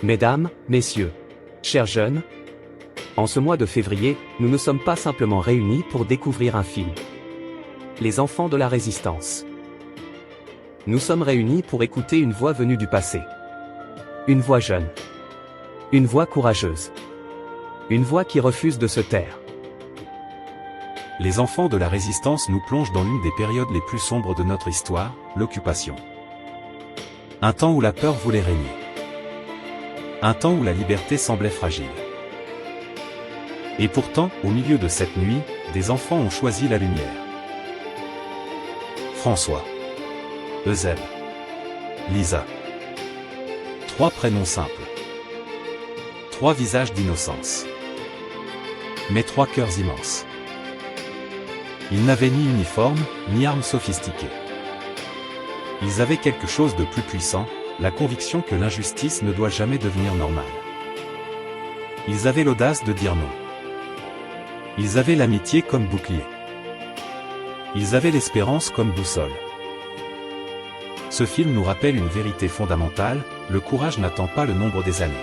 Mesdames, Messieurs, chers jeunes, en ce mois de février, nous ne sommes pas simplement réunis pour découvrir un film. Les enfants de la résistance. Nous sommes réunis pour écouter une voix venue du passé. Une voix jeune. Une voix courageuse. Une voix qui refuse de se taire. Les enfants de la résistance nous plongent dans l'une des périodes les plus sombres de notre histoire, l'occupation. Un temps où la peur voulait régner. Un temps où la liberté semblait fragile. Et pourtant, au milieu de cette nuit, des enfants ont choisi la lumière. François, Eusèbe, Lisa. 3 prénoms simples. 3 visages d'innocence. Mais 3 cœurs immenses. Ils n'avaient ni uniforme, ni armes sophistiquées. Ils avaient quelque chose de plus puissant, la conviction que l'injustice ne doit jamais devenir normale. Ils avaient l'audace de dire non. Ils avaient l'amitié comme bouclier. Ils avaient l'espérance comme boussole. Ce film nous rappelle une vérité fondamentale, le courage n'attend pas le nombre des années.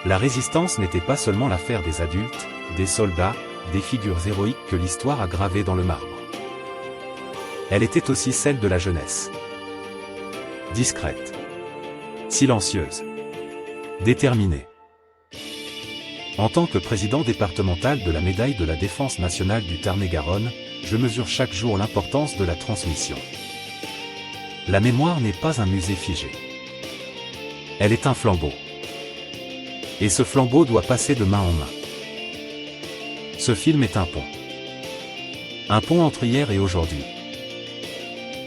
La résistance n'était pas seulement l'affaire des adultes, des soldats, des figures héroïques que l'histoire a gravées dans le marbre. Elle était aussi celle de la jeunesse. Discrète. Silencieuse. Déterminée. En tant que président départemental de la médaille de la Défense nationale du Tarn-et-Garonne, je mesure chaque jour l'importance de la transmission. La mémoire n'est pas un musée figé. Elle est un flambeau. Et ce flambeau doit passer de main en main. Ce film est un pont. Un pont entre hier et aujourd'hui.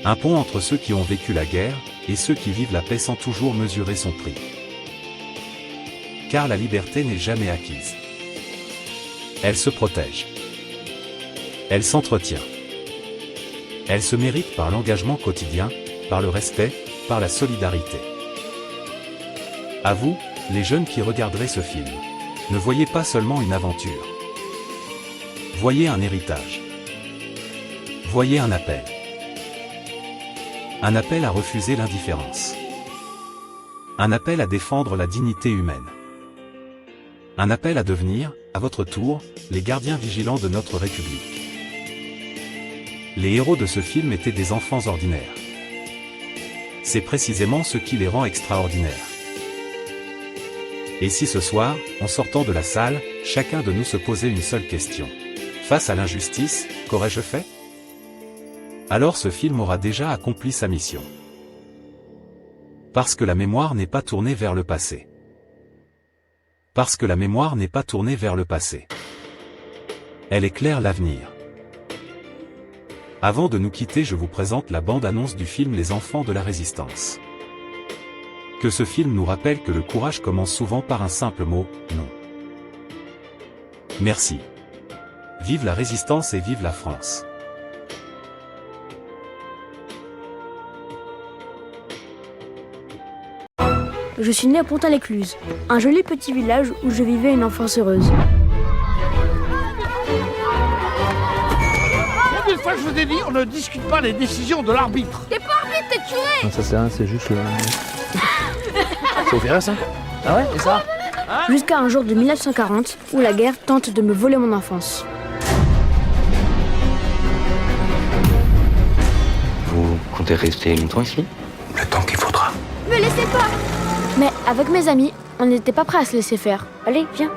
Un pont entre ceux qui ont vécu la guerre, et ceux qui vivent la paix sans toujours mesurer son prix. Car la liberté n'est jamais acquise. Elle se protège. Elle s'entretient. Elle se mérite par l'engagement quotidien, par le respect, par la solidarité. À vous, les jeunes qui regarderez ce film, ne voyez pas seulement une aventure. Voyez un héritage. Voyez un appel. Un appel à refuser l'indifférence. Un appel à défendre la dignité humaine. Un appel à devenir, à votre tour, les gardiens vigilants de notre République. Les héros de ce film étaient des enfants ordinaires. C'est précisément ce qui les rend extraordinaires. Et si ce soir, en sortant de la salle, chacun de nous se posait une seule question. Face à l'injustice, qu'aurais-je fait ? Alors ce film aura déjà accompli sa mission. Parce que la mémoire n'est pas tournée vers le passé. Parce que la mémoire n'est pas tournée vers le passé. Elle éclaire l'avenir. Avant de nous quitter, je vous présente la bande-annonce du film Les enfants de la résistance. Que ce film nous rappelle que le courage commence souvent par un simple mot, non. Merci. Vive la résistance et vive la France. Je suis né à Pont-à-l'Écluse, un joli petit village où je vivais une enfance heureuse. Une fois je vous ai dit, on ne discute pas les décisions de l'arbitre. T'es pas arbitre, t'es tué. Non, ça c'est rien, c'est juste le... Ça vous fait rire ça? Ah ouais, et ça? Jusqu'à un jour de 1940, où la guerre tente de me voler mon enfance. Vous comptez rester longtemps ici? Le temps qu'il faudra. Me laissez pas. Mais avec mes amis, on n'était pas prêts à se laisser faire. Allez, viens.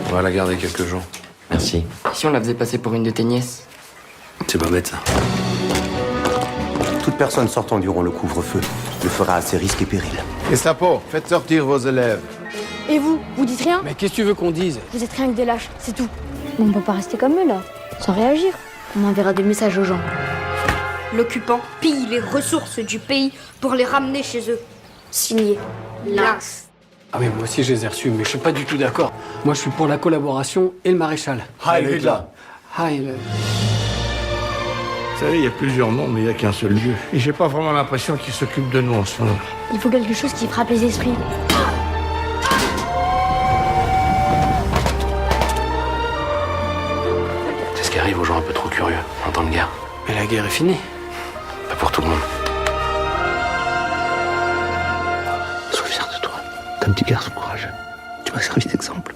On va la garder quelques jours. Merci. Si on la faisait passer pour une de tes nièces? C'est pas bête ça. Toute personne sortant durant le couvre-feu le fera à ses risques et périls. Gestapo, faites sortir vos élèves. Et vous, vous dites rien? Mais qu'est-ce que tu veux qu'on dise? Vous êtes rien que des lâches, c'est tout. On peut pas rester comme eux là, sans réagir. On enverra des messages aux gens. L'occupant pille les ressources du pays pour les ramener chez eux. Signé Lynx. Ah oui, moi aussi je les ai reçus, mais je suis pas du tout d'accord. Moi je suis pour la collaboration et le maréchal. Heil Hitler. Heil. Vous savez, il y a plusieurs noms, mais il n'y a qu'un seul Dieu. Et j'ai pas vraiment l'impression qu'il s'occupe de nous en ce moment. Il faut quelque chose qui frappe les esprits. C'est ce qui arrive aux gens un peu trop curieux en temps de guerre. Mais la guerre est finie. Pas pour tout le monde. un petit garçon courageux. Tu m'as servi d'exemple.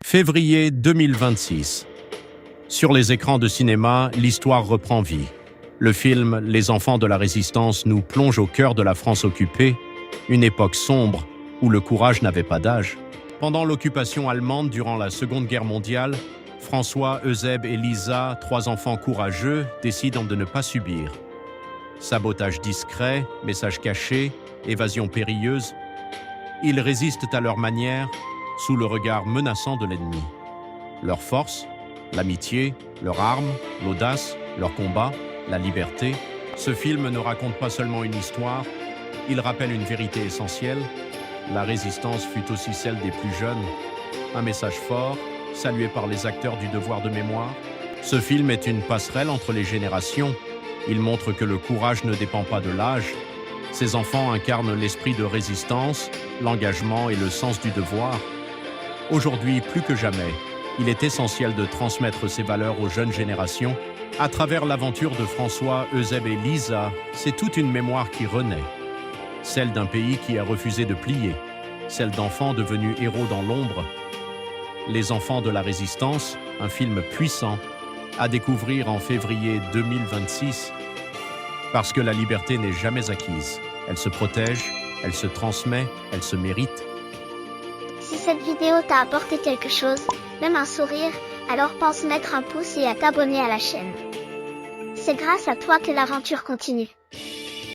Février 2026. Sur les écrans de cinéma, l'histoire reprend vie. Le film Les enfants de la résistance nous plonge au cœur de la France occupée, une époque sombre où le courage n'avait pas d'âge. Pendant l'occupation allemande durant la Seconde Guerre mondiale, François, Eusèbe et Lisa, 3 enfants courageux, décident de ne pas subir. Sabotage discret, messages cachés, évasion périlleuse, ils résistent à leur manière, sous le regard menaçant de l'ennemi. Leur force, l'amitié, leur arme, l'audace, leur combat, la liberté. Ce film ne raconte pas seulement une histoire, il rappelle une vérité essentielle. La résistance fut aussi celle des plus jeunes. Un message fort, salué par les acteurs du devoir de mémoire. Ce film est une passerelle entre les générations. Il montre que le courage ne dépend pas de l'âge. Ces enfants incarnent l'esprit de résistance, l'engagement et le sens du devoir. Aujourd'hui, plus que jamais, il est essentiel de transmettre ces valeurs aux jeunes générations. À travers l'aventure de François, Eusèbe et Lisa, c'est toute une mémoire qui renaît. Celle d'un pays qui a refusé de plier, celle d'enfants devenus héros dans l'ombre. Les enfants de la résistance, un film puissant, à découvrir en février 2026. Parce que la liberté n'est jamais acquise. Elle se protège, elle se transmet, elle se mérite. Si cette vidéo t'a apporté quelque chose, même un sourire, alors pense mettre un pouce et à t'abonner à la chaîne. C'est grâce à toi que l'aventure continue.